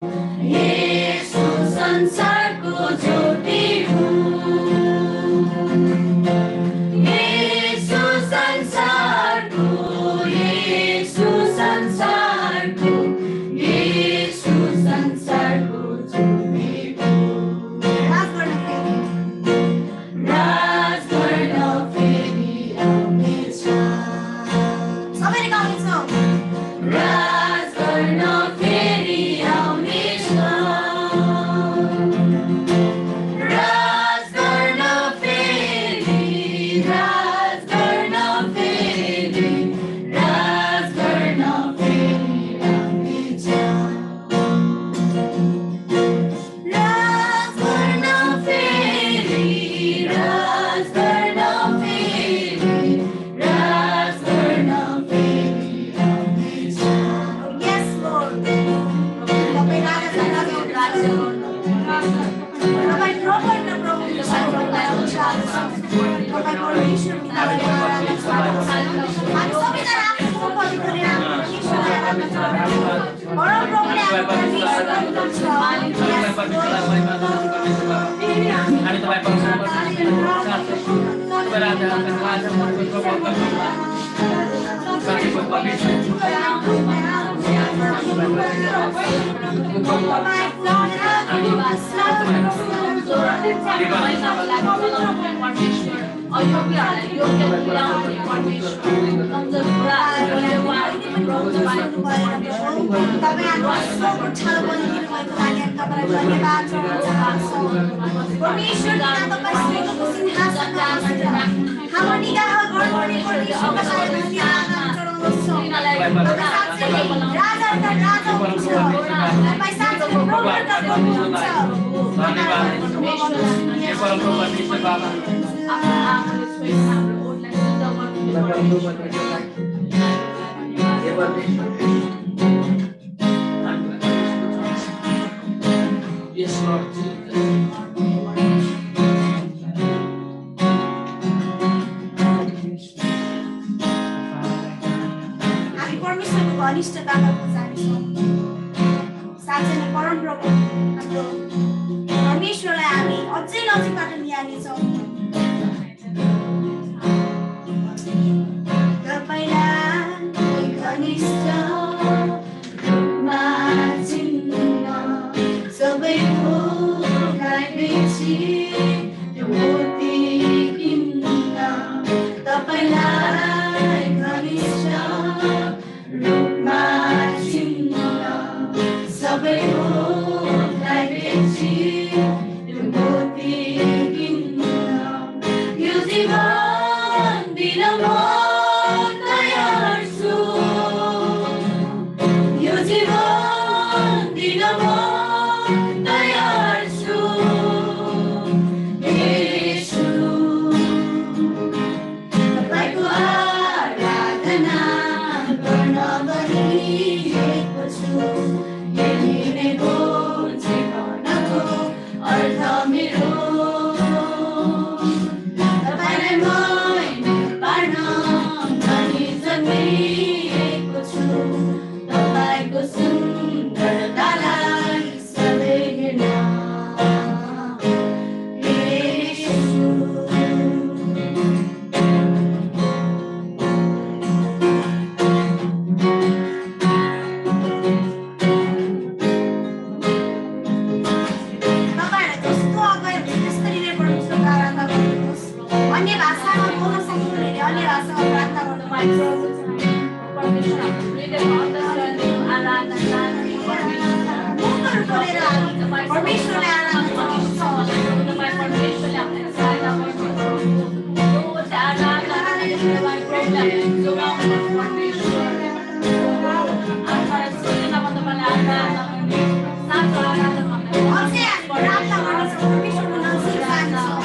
येशू संसारको ज्योति हुन्। येशू संसारको, येशू संसारको, येशू संसारको ज्योति हुन्। राज गर्न फेरि आउनेछ। सबैले गाउनेछौँ। राज गर्न फेरि आउनेछ। राज गर्न फेरि, राज गर्न फेरि, राज गर्न फेरि आउनेछ। राज गर्न फेरि, राज गर्न फेरि, राज गर्न फेरि आउनेछ। Yes, Lord. तपाईँ राजा राज्य गर्नु। तपाईँ प्रभुको प्रभुको साथीलाई हुन्छ। तपाईँ परमेश्वर पितालाई आराधना गर्नुहोस्। हामी सबैजना आफ्नो पवित्र नाममा ईश्वरलाई आराधना गर्छौँ। परमप्रभुले हाम्रो परमेश्वर हुनुहुन्छ। हामी तपाईँ Yes, Lord Jesus. हामी परमेश्वरको घनिष्ठतामा जानेछौँ। साँच्चै नै परमप्रभु हाम्रो परमेश्वरलाई हामी अझै नजिकबाट निहाल्नेछौँ। तपाईँलाई घनिष्ठ रूपमा चिन्न, सबै भोगलाई बेची त्यो मूर्ति किन्न। तपाईँलाई घनिष्ठ रूपमा चिन्न, सबै भोगलाई बेची त्यो मूर्ति किन्न। यो जीवन दिन म तयार छु। यो जीवन दिन म तयार छु। येशू, तपाईँको आराधना गर्न गइरहेको छु। यही नै हो जीवनको अर्थ मेरो। तपाईँलाई मैले पार्न भनी जन्मिएको छु। तपाईँको सुन्दरतालाई सधैँ हेर्न। येशू, तपाईँहरूलाई जस्तो अगाडि हुन्छ त्यसरी नै परमेश्वरको आराधना गर्नुहोस्। अन्य भाषामा बोल्न सक्नुहुनेले अन्य भाषामा प्रार्थना गर्नुपर्छ। मुखहरू खोलेर हामी परमेश्वरलाई आराधना गर्छौँ। अझै हामी प्रार्थना गर्नेछौँ। परमेश्वरको नजिक जान्छौँ।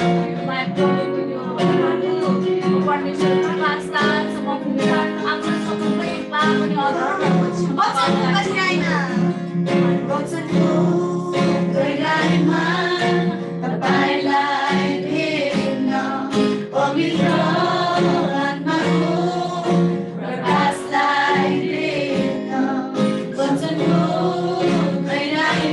वचनको गहिराइमा तपाईँलाई भेट्न, पवित्र आत्माको प्रकाशलाई देख्न। वचनको गहिराइमा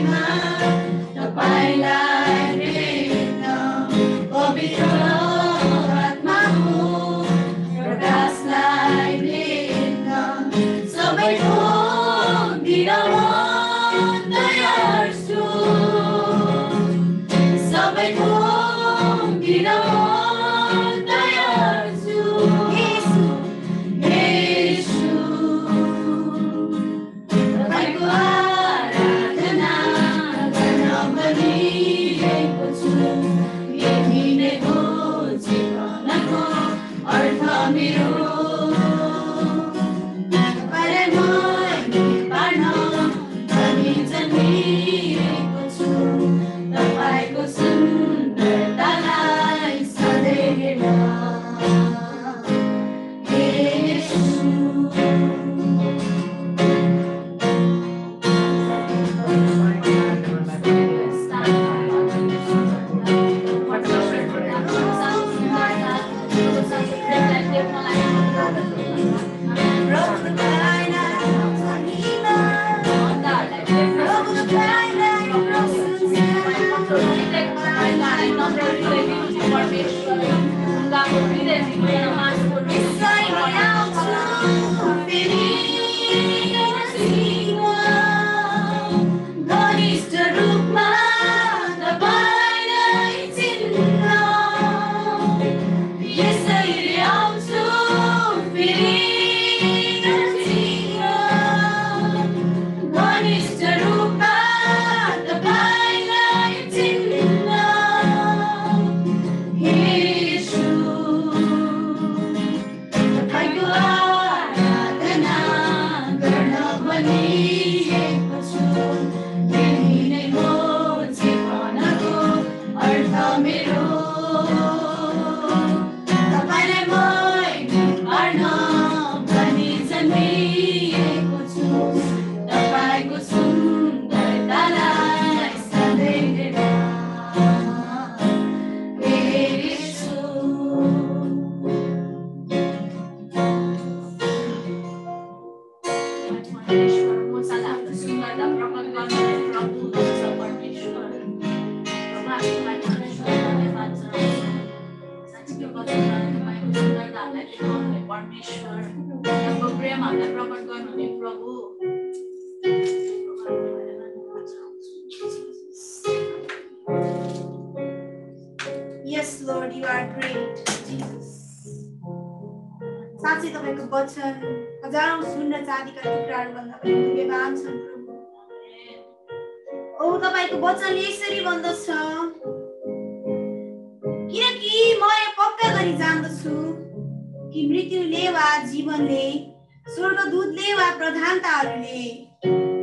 Yes, Lord, you are great, Jesus. साँच्चै तपाईको वचन हजारौं सुन र चाँदीका टुक्राहरू भन्दा पनि मूल्यवान छन् प्रभु। ओ तपाईको वचनले यसरी भन्दछ, किनकि म यो पक्का गरी जान्दछु कि मृत्युले वा जीवनले, स्वर्गदूतले वा प्रधानताहरूले,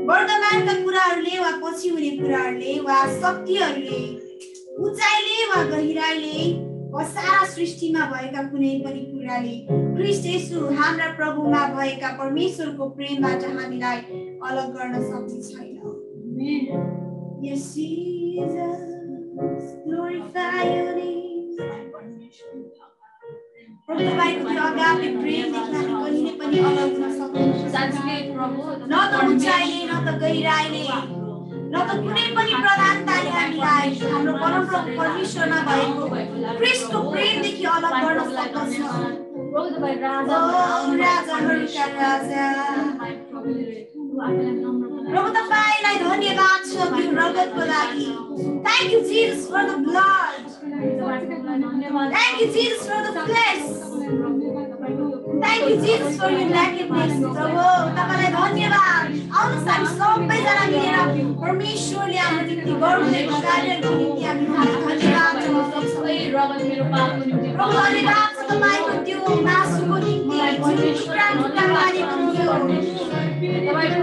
वर्तमानका कुराहरूले वा पछि हुने कुराहरूले वा शक्तिहरूले, उचाइले वा गहिराइले वा सारा सृष्टिमा भएका कुनै पनि कुराले ख्रीष्ट येशू हाम्रा प्रभुमा भएका परमेश्वरको प्रेमबाट हामीलाई अलग गर्न सक्ने छैन। Yes, Jesus, glorify your name. प्रभु तपाईको त्यो अगापे प्रेमदेखि हामी कहिले पनि अलग हुन सक्दैनौँ। न त उचाइले, न त गहिराइले, न त कुनै पनि प्रधानताले हामीलाई हाम्रो परमप्रभु परमेश्वरमा भएको ख्रीष्टको प्रेमदेखि अलग गर्न सक्दछ। राजाहरूका राजा प्रभु तपाईलाई धन्यवाद छ त्यो रगतको लागि। Thank you Jesus for the blood. Thank you Jesus for the flesh. Thank you Jesus for your nakedness. प्रभु तपाईलाई धन्यवाद। आउनुहोस् हामी सबैजना मिलेर परमेश्वरले हाम्रो निम्ति गर्नुभएको कार्यको निम्ति हामी धन्यवाद जनाउँछौँ। प्रभु धन्यवाद छ तपाईको त्यो मासुको निम्ति टुक्रा टुक्रा पारेको थियो।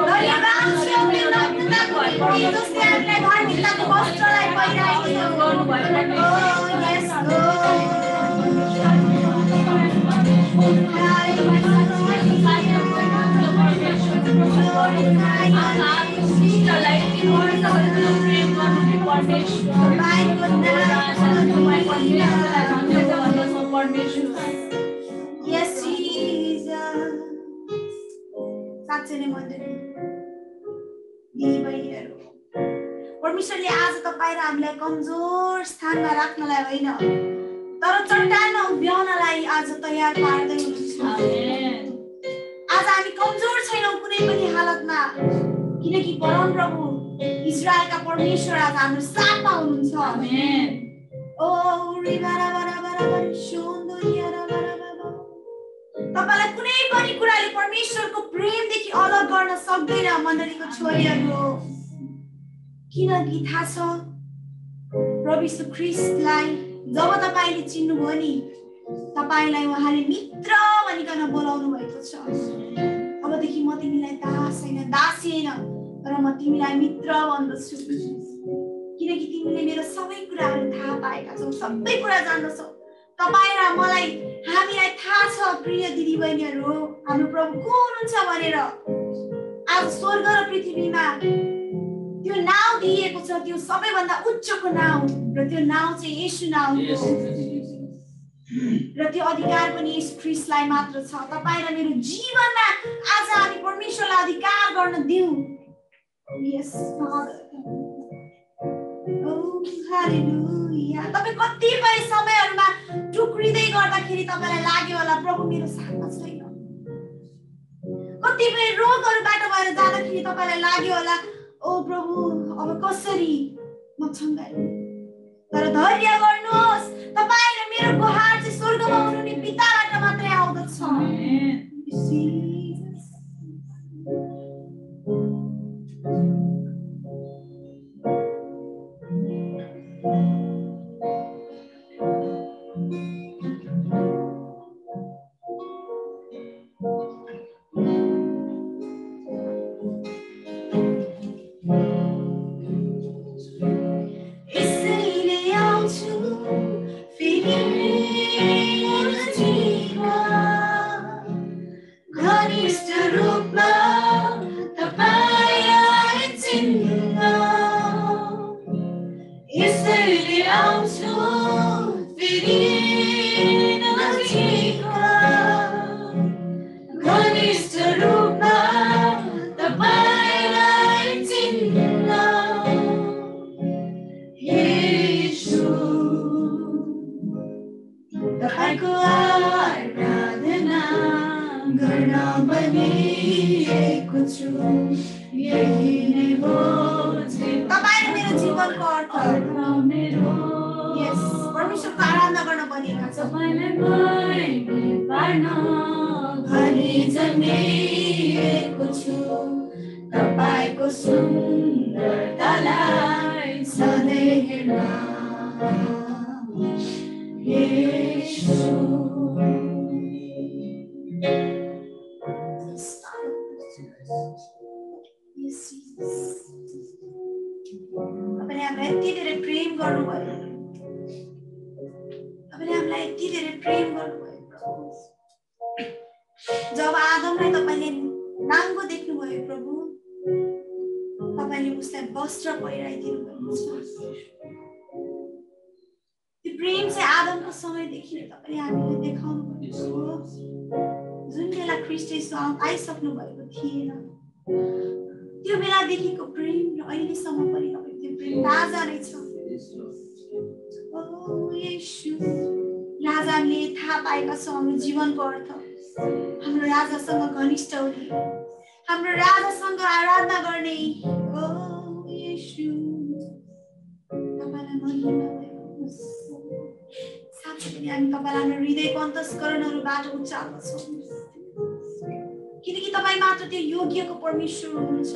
धन्यवाद छ त्यो रक्तको निम्ति जसले हामीलाई धार्मिकताको वस्त्रलाई पहिराएको थियो। Yes Lord. Yes, Jesus. साँच्चै नै मण्डली दिदी बहिनीहरू, परमेश्वरले आज तपाईँ र हामीलाई कमजोर स्थानमा राख्नलाई होइन तर चट्टानमा उभ्याउनलाई आज तयार पार्दै हुनुहुन्छ। आज हामी कमजोर छैनौँ कुनै पनि हालतमा, किनकि परमप्रभु इजरायलका परमेश्वर आज हाम्रो साथमा हुनुहुन्छ। ओ तपाईलाई कुनै पनि कुराले परमेश्वरको प्रेमदेखि अलग गर्न सक्दैन मण्डलीको छोरीहरू। किनकि थाहा छ प्रभु यीशु ख्रीष्टलाई जब तपाईले चिन्नुभयो नि, तपाईलाई उहाँले मित्र भनिकन बोलाउनु भएको छ। अबदेखि म तिमीलाई दास होइन, दासी होइन, तर म तिमीलाई मित्र भन्दछु, किनकि तिमीले मेरो सबै कुराहरू थाहा पाएका छौ, सबै कुरा जान्दछौ। तपाईँ र मलाई, हामीलाई थाहा छ प्रिय दिदी बहिनीहरू, हाम्रो प्रभु को हुनुहुन्छ भनेर। आज स्वर्ग र पृथ्वीमा त्यो नाउँ दिएको छ, त्यो सबैभन्दा उच्चको नाउँ, र त्यो नाउँ चाहिँ येशू नाउँ हो। र त्यो अधिकार पनि येशू ख्रीष्टलाई मात्र छ। तपाईँ र मेरो जीवनमा आज हामी परमेश्वरलाई अधिकार गर्न दिउँ। Yes, Father. Oh, hallelujah. तपाईं कतिपय समयहरुमा टुक्रिदै गर्दाखेरि तपाईलाई लाग्यो होला प्रभु मेरो साथमा छैन। कतिपय रोगहरुबाट भएर जाँदाखेरि तपाईलाई लाग्यो होला ओ प्रभु अब कसरी म छङ्गाए। तर धैर्य गर्नुहोस्, तपाईँ र मेरो गुहार चाहिँ स्वर्गमा हुनुहुने पिताबाट मात्रै आउँदछ। जब आदमलाई तपाईले नाङ्गो देख्नुभयो प्रभु, तपाईले उसलाई वस्त्र पहिराइदिनु भएको छ। त्यो प्रेम चाहिँ आदमको समयदेखि नै तपाईले हामीले देखाउनु भएको छ। जुन बेला ख्रीष्ट येशू आइसक्नु भएको थिएन, त्यो बेलादेखिको प्रेम र अहिलेसम्म पनि तपाईको त्यो प्रेम ताजा नै छ। ओ येशू, राजाले थाहा पाएका छौँ हाम्रो जीवनको अर्थ हाम्रो राजासँग घनिष्ठ हुने, हाम्रो राजासँग आराधना गर्ने। ओ येशू, तपाईलाई महिमा होस्। साँच्चै पनि हामी तपाईलाई हाम्रो हृदयको अन्तस्करणहरूबाट उचाल्दछौँ, किनकि तपाईँ मात्र त्यो योग्यको परमेश्वर हुनुहुन्छ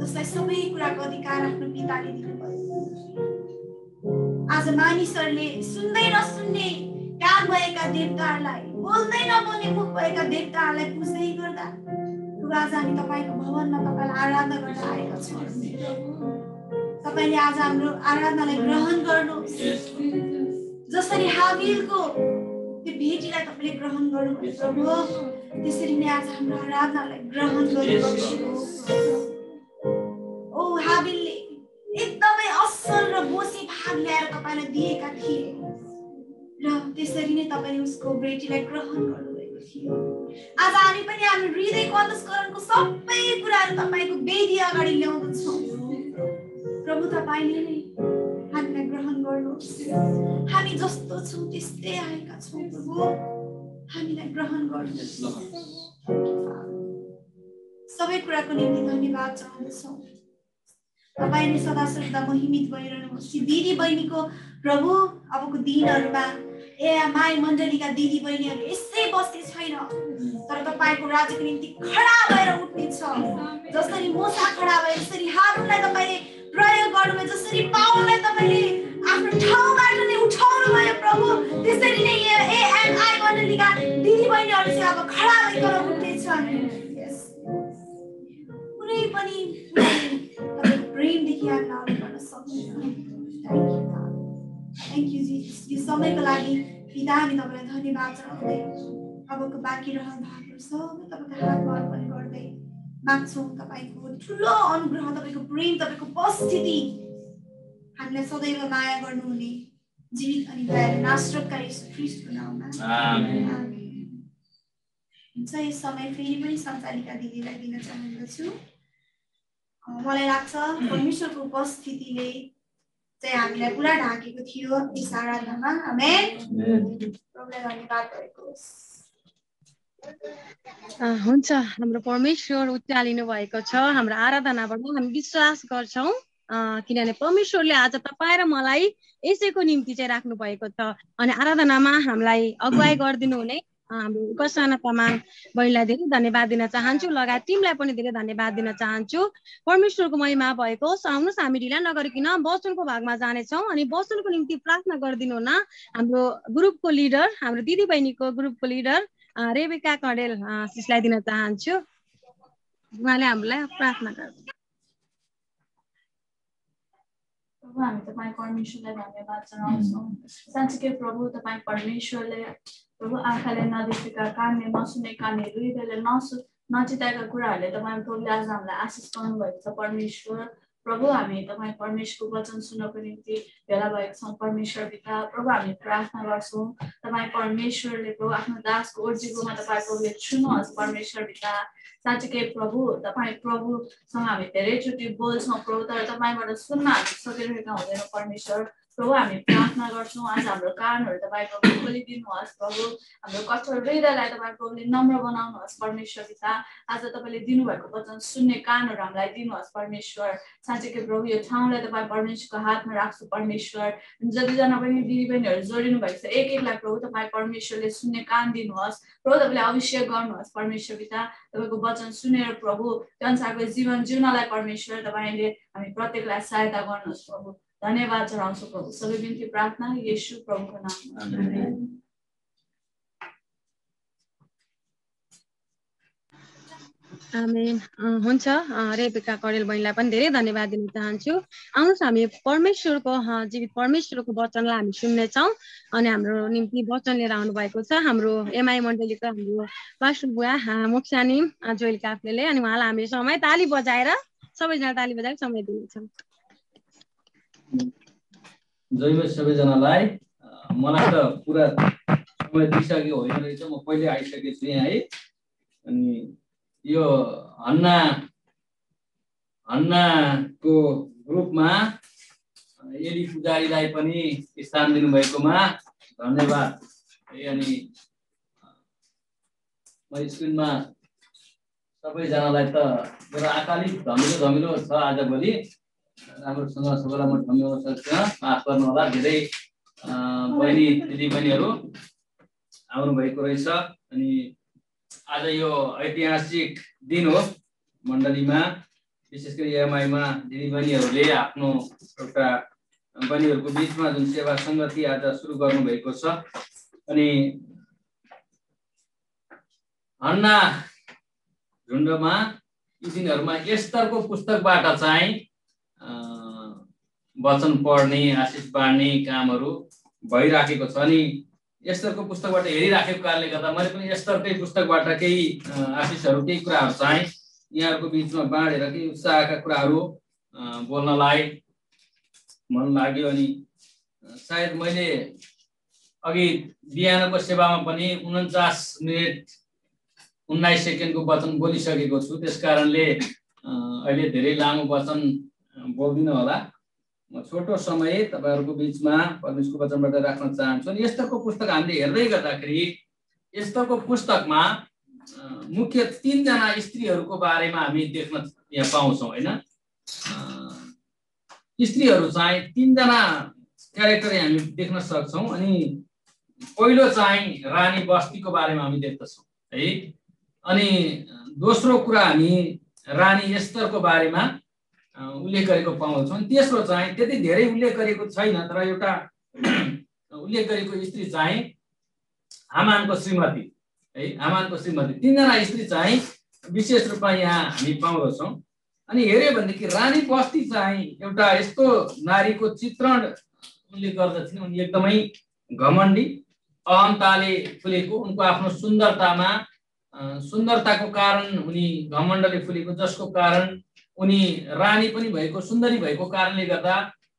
जसलाई सबै कुराको अधिकार आफ्नो पिताले दिनुभयो। आज मानिसहरूले सुन्दै नसुन्ने कान भएका देवताहरूलाई, बोल्दै नबोल्ने मुख भएका देवताहरूलाई पुज्दै गर्दा आज हामी तपाईको भवनमा तपाईलाई आराधना गर्न आएका छौँ। तपाईले आज हाम्रो आराधनालाई ग्रहण गर्नुहोस्। जसरी हाबिलको त्यो भेटीलाई तपाईले ग्रहण गर्नुभयो प्रभु, त्यसरी नै आज हाम्रो आराधनालाई ग्रहण गर्नुहोस्। ओ हाबिलले एकदमै असल र बोसी भाग ल्याएर तपाईलाई दिएका थिए र त्यसरी नै तपाईले उसको बेटीलाई ग्रहण गर्नुभएको थियो। आज हामी पनि हाम्रो हृदयको अन्तस्करणको सबै कुराहरू तपाईको वेदी अगाडि ल्याउँदछौँ। प्रभु तपाईले नै हामीलाई ग्रहण गर्नुहोस्। हामी जस्तो छौँ त्यस्तै आएका छौँ प्रभु, हामीलाई ग्रहण गर्नुहोस्। सबै कुराको निम्ति धन्यवाद चाहन्छौँ। तपाईले सदा सर्वदा महिमित भइरहनुहोस्। दिदी बहिनीको प्रभु अबको दिनहरूमा माई मण्डलीका दिदी बहिनीहरू यसै बस्ने छैन, तर तपाईको राज्यको निम्ति खडा भएर उठ्नेछ। जसरी मूसा खडा भए, जसरी हारूनलाई तपाईले प्रयोग गर्नुभयो, जसरी पाउललाई तपाईले आफ्नो ठाउँबाट नै उठाउनु भयो प्रभु, त्यसरी नै एएमआई मण्डलीका दिदी बहिनीहरू चाहिँ अब खडा भइकन उठ्नेछन्। कुनै पनि प्रेमदेखि हामीलाई अरू गर्न सक्दैन। Thank you Jesus. यो समयको लागि पिता हामी तपाईलाई धन्यवाद चढाउँदै अबको बाँकी रहन भागहरू सबै तपाईको हातमा अर्पण गर्दै माग्छौँ। तपाईको ठुलो अनुग्रह, तपाईको प्रेम, तपाईको उपस्थिति हामीलाई सदैव माया गर्नुहुने जीवित अनि दयालु नासरतका येशू ख्रीष्टको नाममा आमेन। हुन्छ, यस समय फेरि पनि सञ्चालिका दिदीलाई दिन चाहन्छु। मलाई लाग्छ परमेश्वरको उपस्थितिले चाहिँ हामीलाई पुरा ढाकेको थियो यस आराधनामा आमेन प्रभुलाई धन्यवाद भएको होस् हुन्छ हाम्रो परमेश्वर उचालिनु भएको छ हाम्रो आराधनाबाट हामी विश्वास गर्छौं किनभने परमेश्वरले आज तपाईं र मलाई यसैको निम्ति चाहिँ राख्नु भएको छ अनि आराधनामा हामीलाई अगुवाई गर्दिनु हुने हाम्रो उपासना तामाङ बहिनीलाई धेरै धन्यवाद दिन चाहन्छु लगायत टिमलाई पनि धेरै धन्यवाद दिन चाहन्छु परमेश्वरको महिमा भएको आउनुहोस् हामी ढिला नगरिकन वचनको भागमा जानेछौँ अनि वचनको निम्ति प्रार्थना गरिदिनु न हाम्रो ग्रुपको लिडर हाम्रो दिदी बहिनीको ग्रुपको लिडर रेबिका कडेल सिसलाई दिन चाहन्छु उहाँले हामीलाई प्रार्थना गर्नु प्रभु हामी तपाईँ परमेश्वरलाई धन्यवाद जनाउँछौँ साँच्चै प्रभु तपाईँ परमेश्वरले प्रभु आँखाले नदेखेका कानले नसुनेका हृदयले नचिताएका कुराहरूले तपाईँ प्रभुले आज हामीलाई आशिष गर्नुभएको छ परमेश्वर प्रभु हामी तपाईँ परमेश्वरको वचन सुन्नको निम्ति भेला भएको छौँ परमेश्वर पिता प्रभु हामी प्रार्थना गर्छौँ तपाईँ परमेश्वरले प्रभु आफ्नो दासको ओर्जीकोमा तपाईँ प्रभुले छुनुहोस् परमेश्वर पिता साँच्चै प्रभु तपाईँ प्रभुसँग हामी धेरैचोटि बोल्छौँ प्रभु तर तपाईँबाट सुन्न हामी सकिरहेका हुँदैन परमेश्वर प्रभु हामी प्रार्थना गर्छौँ आज हाम्रो कानहरू तपाईँ प्रभु खोलिदिनुहोस् प्रभु हाम्रो कठोर हृदयलाई तपाईँ प्रभुले नम्र बनाउनुहोस् परमेश्वर पिता आज तपाईँले दिनुभएको वचन सुन्ने कानहरू हामीलाई दिनुहोस् परमेश्वर साँच्चै प्रभु यो ठाउँलाई तपाईँ परमेश्वरको हातमा राख्छु परमेश्वर जतिजना पनि दिदीबहिनीहरू जोडिनु भएको छ एक एकलाई प्रभु तपाईँ परमेश्वरले सुन्ने कान दिनुहोस् प्रभु तपाईँले अभिषेक गर्नुहोस् परमेश्वर पिता तपाईँको वचन सुनेर प्रभु त्यो अनुसारको जीवन जिउनलाई परमेश्वर तपाईँले हामी प्रत्येकलाई सहायता गर्नुहोस् प्रभु धन्यवाद चढाउँछु प्रभु सबै बिन्ती प्रार्थना येशू प्रभुको नाममा आमेन हुन्छ रेबिका कडेल बहिनीलाई पनि धेरै धन्यवाद दिन चाहन्छु आउनुहोस् हामी परमेश्वरको जीवित परमेश्वरको वचनलाई हामी सुन्नेछौँ अनि हाम्रो निम्ति वचन लिएर आउनु भएको छ हाम्रो एमआई मण्डलीको हाम्रो पास्टर बुवा मोक्सानी जोइल काफ्लेले अनि उहाँलाई हामी समय ताली बजाएर सबैजना ताली बजाएर समय दिनेछौँ जय सबैजनालाई मलाई त पुरा समय दिइसकेको होइन रहेछ म पहिले आइसकेको छु यहाँ है अनि यो हन्नाको ग्रुपमा एली पुजारीलाई पनि स्थान दिनुभएकोमा धन्यवाद है अनि म स्क्रिनमा सबैजनालाई त मेरो आकालिक धमिलो छ आजभोलि राम्रोसँग सबैलाई म ठम्ब्याउन सक्दिनँ माफ गर्नु होला धेरै बहिनी दिदीबहिनीहरू आउनु भएको रहेछ अनि आज यो ऐतिहासिक दिन हो मण्डलीमा विशेष गरी एमआईमा दिदीबहिनीहरूले आफ्नो एउटा बहिनीहरूको बिचमा जुन सेवा सङ्गति आज सुरु गर्नुभएको छ अनि हन्ना झुण्डमा यी दिनहरूमा एस्तरको पुस्तकबाट चाहिँ वचन पढ्ने आशिष बाँड्ने कामहरू भइराखेको छ अनि एस्तरको पुस्तकबाट हेरिराखेको कारणले गर्दा मैले पनि एस्तरकै पुस्तकबाट केही आशिषहरू केही कुराहरू चाहिँ यहाँहरूको बिचमा बाँडेर केही उत्साहका कुराहरू बोल्नलाई मन लाग्यो अनि सायद मैले अघि बिहानको सेवामा पनि 49 मिनेट 19 सेकेन्डको वचन बोलिसकेको छु त्यसकारणले अहिले धेरै लामो वचन बोल्दिनँ होला म छोटो समय तपाईहरुको बीचमा परमेश्वरको वचनबाट राख्न चाहन्छु अनि एस्तरको पुस्तक हामीले हेर्दै गर्दाखेरि एस्तरको पुस्तकमा मुख्य 3 जना स्त्रीहरूको बारेमा हामी देख्न यहाँ पाउँछौं हैन स्त्रीहरू चाहिँ 3 जना क्यारेक्टर हामी देख्न सक्छौं अनि पहिलो चाहिँ रानी बस्तीको बारेमा हामी देख्दछौं है अनि दोस्रो कुरा हामी रानी एस्तरको बारेमा उल्लेख गरेको पाउँछौं तेस्रो चाहिँ त्यति धेरै उल्लेख गरेको छैन तर एउटा उल्लेख गरेको स्त्री चाहिँ हामानको श्रीमती है हामानको श्रीमती 3 जना स्त्री चाहिँ विशेष रूपमा यहाँ हामी पाउँछौं अनि हेर्यो भनेदेखि रानी बस्ती चाहिँ एउटा यस्तो नारीको चित्रण उल्लेख गर्दछिन् उनी एकदमै घमण्डी अहमताले फुलेको उनको आफ्नो सुन्दरताको कारण उनी घमण्डले फुलेको जसको कारण उनी रानी पनि भएको सुन्दरी भएको कारणले गर्दा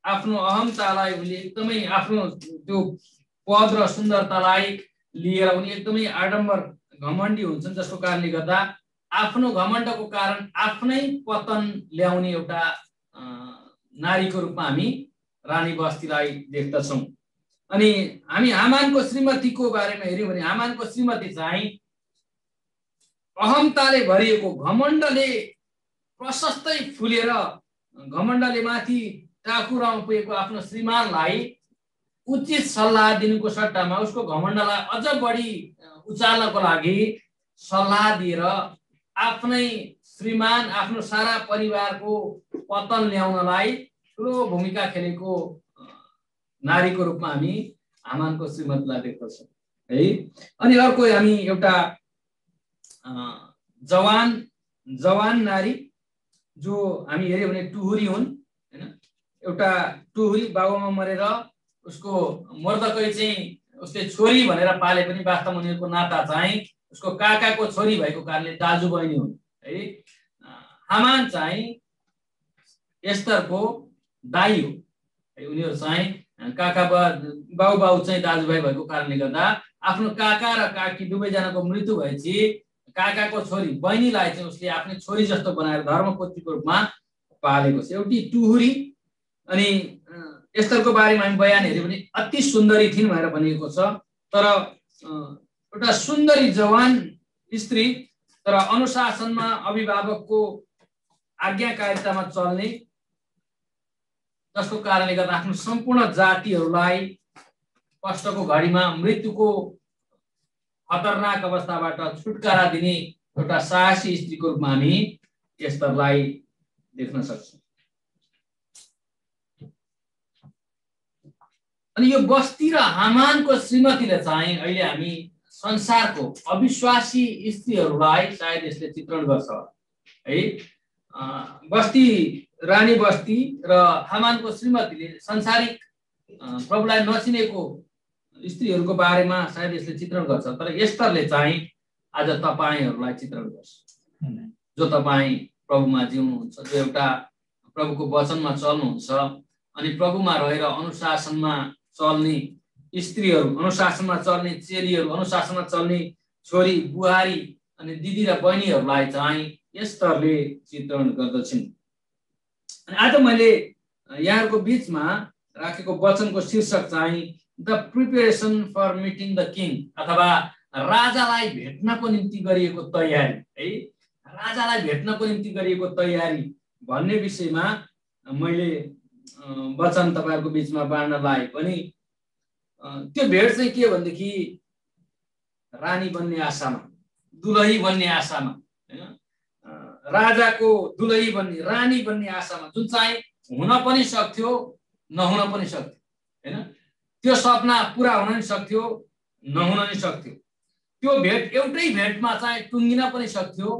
आफ्नो अहमतालाई उनी एकदमै आफ्नो त्यो पद र सुन्दरतालाई लिएर उनी एकदमै आडम्बर घमण्डी हुन्छन् जसको कारणले गर्दा आफ्नो घमण्डको कारण आफ्नै पतन ल्याउने एउटा नारीको रूपमा हामी रानी बस्तीलाई देख्दछौँ। अनि हामी हामानको श्रीमतीको बारेमा हेर्यौँ भने हामानको श्रीमती चाहिँ अहमताले भरिएको, घमण्डले प्रशस्तै फुलेर घमण्डले माथि टाकुरामा पुगेको आफ्नो श्रीमानलाई उचित सल्लाह दिनुको सट्टामा उसको घमण्डलाई अझ बढी उचाल्नको लागि सल्लाह दिएर आफ्नै श्रीमान, आफ्नो सारा परिवारको पतन ल्याउनलाई ठुलो भूमिका खेलेको नारीको रूपमा हामी हामानको श्रीमतीलाई देख्दछौँ है। अनि अर्को हामी एउटा जवान नारी जो हामी हेर्यौँ भने टुहुरी हुन् हैन। एउटा टुहुरी बाबुआमा मरेर उसको मर्दकै चाहिँ उसले छोरी भनेर पाले पनि वास्तवमा उनीहरूको नाता चाहिँ उसको काकाको छोरी भएको कारणले दाजु बहिनी हुन् है। हामान चाहिँ एस्तरको दाइ हो है। उनीहरू चाहिँ काका बाउ चाहिँ दाजुभाइ भएको कारणले गर्दा आफ्नो काका र काकी दुवैजनाको मृत्यु भएपछि काकाको छोरी बहिनीलाई चाहिँ उसले आफ्नै छोरी जस्तो बनाएर धर्मपत्नीको रूपमा पालेको छ। एउटी टुहुरी। अनि एस्तरको बारेमा हामी बयान हेर्यौँ भने अति सुन्दरी थिइन् भनेर भनिएको छ। तर एउटा सुन्दरी जवान स्त्री, तर अनुशासनमा, अभिभावकको आज्ञाकारितामा चल्ने, जसको कारणले गर्दा आफ्नो सम्पूर्ण जातिहरूलाई कष्टको घडीमा, मृत्युको खतरनाक अवस्थाबाट छुटकारा दिने एउटा साहसी स्त्रीको रूपमा हामी एस्तरलाई देख्न सक्छौँ। अनि यो बस्ती र हामानको श्रीमतीले चाहिँ अहिले हामी संसारको अविश्वासी स्त्रीहरूलाई सायद यसले चित्रण गर्छ है। बस्ती, रानी बस्ती र हामानको श्रीमतीले संसारिक प्रभुलाई नचिनेको स्त्रीहरूको बारेमा सायद यसले चित्रण गर्छ। तर एस्तरले चाहिँ आज तपाईहरूलाई चित्रण गर्छ, जो तपाईँ प्रभुमा जिउनुहुन्छ, जो एउटा प्रभुको वचनमा चल्नुहुन्छ अनि प्रभुमा रहेर अनुशासनमा चल्ने स्त्रीहरू, अनुशासनमा चल्ने चेलीहरू, अनुशासनमा चल्ने छोरी बुहारी अनि दिदी र बहिनीहरूलाई चाहिँ एस्तरले चित्रण गर्दछिन्। अनि आज मैले यहाँहरूको बिचमा राखेको वचनको शीर्षक चाहिँ the preparation for meeting the king, अथवा राजालाई भेट्नको निम्ति गरिएको तयारी है। राजालाई भेट्नको निम्ति गरिएको तयारी भन्ने विषयमा मैले वचन तपाईहरुको बिचमा बाँड्न लाए पनि त्यो भेट चाहिँ के भनेदेखि रानी बन्ने आशामा, दुलही बन्ने आशामा हैन, राजाको दुलही बन्ने, रानी बन्ने आशामा, जुन चाहिँ हुन पनि सक्थ्यो नहुन पनि सक्थ्यो हैन। त्यो सपना पूरा हुन नि सक्थ्यो नहुन नि सक्थ्यो। त्यो भेट एउटै भेटमा चाहिँ टुङ्गिन पनि सक्थ्यो,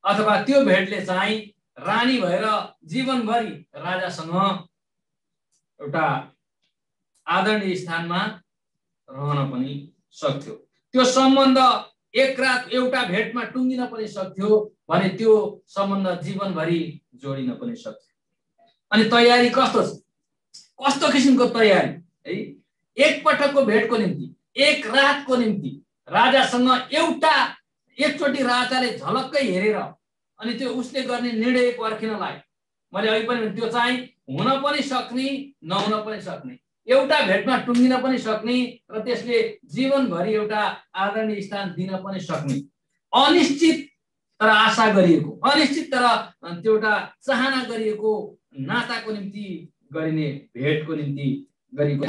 अथवा त्यो भेटले चाहिँ रानी भएर जीवनभरि राजासँग एउटा आदरणीय स्थानमा रहन पनि सक्थ्यो। त्यो सम्बन्ध एक रात एउटा भेटमा टुङ्गिन पनि सक्थ्यो भने त्यो सम्बन्ध जीवनभरि जोडिन पनि सक्थ्यो। अनि तयारी कस्तो छ, कस्तो किसिमको तयारी है। एक पटकको भेटको निम्ति, एक रातको निम्ति राजासँग एकचोटि राजाले झलक्कै हेरेर अनि त्यो उसले गर्ने निर्णय पर्खिनलाई, मैले अघि पनि त्यो चाहिँ हुन पनि सक्ने नहुन पनि सक्ने, एउटा भेटमा टुङ्गिन पनि सक्ने र त्यसले जीवनभरि एउटा आदरणीय स्थान दिन पनि सक्ने, अनिश्चित तर आशा गरिएको, अनिश्चित तर त्यो एउटा चाहना गरिएको नाताको निम्ति गरिने भेटको निम्ति गरिएको।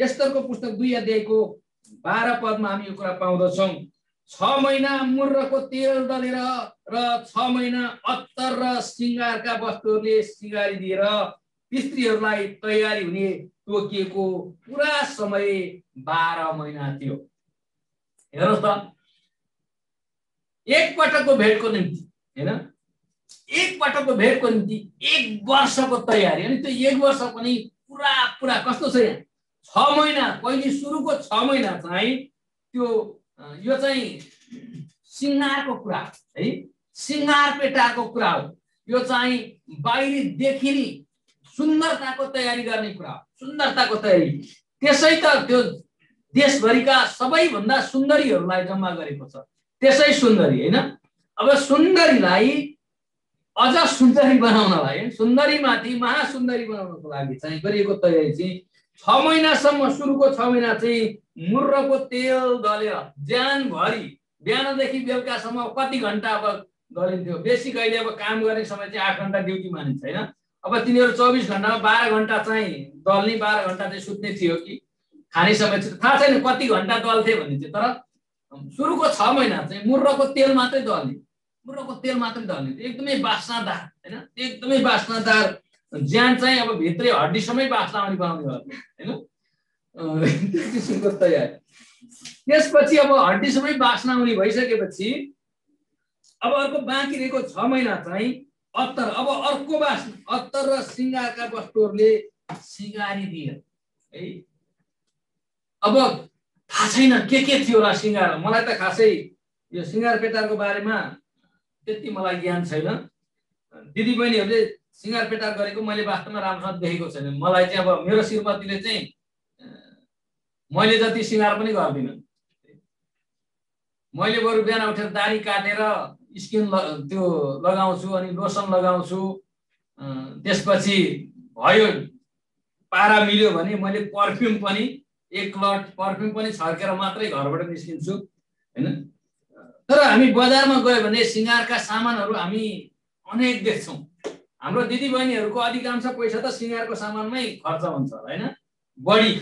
एस्तरको पुस्तक 2 अध्यायको 12 पदमा हामी यो कुरा पाउँदछौँ। 6 महिना मुर्रको तेल दलेर र 6 महिना अत्तर र श्रृंगारका वस्तुहरूले श्रृंगारी दिएर स्त्रीहरूलाई तयारी हुने तोकिएको पुरा समय 12 महिना थियो। हेर्नुहोस् त, एक पटकको भेटको निम्ति हैन, एक पटकको भेटको निम्ति 1 वर्षको तयारी। अनि त्यो 1 वर्ष पनि पुरा कस्तो छ यहाँ, 6 महिना, पहिले सुरुको 6 महिना चाहिँ त्यो यो चाहिँ सिंगारको कुरा है, सिंगार पेटाको कुरा हो। यो चाहिँ बाहिरी देखिने सुन्दरताको तयारी गर्ने कुरा हो, सुन्दरताको तयारी। त्यसै त त्यो देशभरिका सबैभन्दा सुन्दरीहरूलाई जम्मा गरेको छ, त्यसै सुन्दरी हैन। अब सुन्दरीलाई अझ सुन्दरी बनाउनलाई, सुन्दरीमाथि महासुन्दरी बनाउनको लागि चाहिँ गरिएको तयारी चाहिँ 6 महिनासम्म, सुरुको 6 महिना चाहिँ मुर्रको तेल दलेर ज्यानभरि बिहानदेखि बेलुकासम्म कति घण्टा अब दलिन्थ्यो। बेसी कहिले अब काम गर्ने समय चाहिँ 8 घण्टा ड्युटी मानिन्छ हैन। अब तिनीहरू 24 घण्टामा 12 घण्टा चाहिँ दल्ने, 12 घण्टा चाहिँ सुत्ने थियो कि खाने समय चाहिँ थाहा छैन कति घण्टा दल्थे भन्ने चाहिँ। तर सुरुको 6 महिना चाहिँ मुर्रको तेल मात्रै दल्ने, मुर्रको तेल मात्रै दल्ने, एकदमै बास्नादार हैन, एकदमै बास्नादार ज्यान चाहिँ अब भित्रै हड्डीसम्मै बास्ना आउने बनाउने होला हैन। त्यो किसिमको तयारी। त्यसपछि अब हड्डीसम्मै बास्ना आउने भइसकेपछि अब अर्को बाँकी रहेको 6 महिना चाहिँ अत्तर, अब अर्को बास्ना, अत्तर र श्रृङ्गारका वस्तुहरूले सिँगारी दिए है। अब थाहा छैन के थियो होला श्रृङ्गार। मलाई त खासै यो श्रृङ्गार पेटारको बारेमा त्यति मलाई ज्ञान छैन। दिदीबहिनीहरूले श्रृङ्गार पेटार गरेको मैले वास्तवमा राम्रोसँग देखेको छैन। मलाई चाहिँ अब मेरो श्रीमतीले चाहिँ मैले जति श्रृङ्गार पनि गर्दिनँ। मैले बरु बिहान उठेर दाढी काटेर स्किन त्यो लगाउँछु, अनि लोसन लगाउँछु। त्यसपछि भयो पारा मिल्यो भने मैले पर्फ्युम पनि, एक लट पर्फ्युम पनि छर्केर मात्रै घरबाट निस्किन्छु हैन। तर हामी बजारमा गयो भने श्रृङ्गारका सामानहरू हामी अनेक देख्छौँ। हाम्रो दिदीबहिनीहरूको अधिकांश पैसा त श्रृङ्गारको सामानमै खर्च हुन्छ हैन। बढी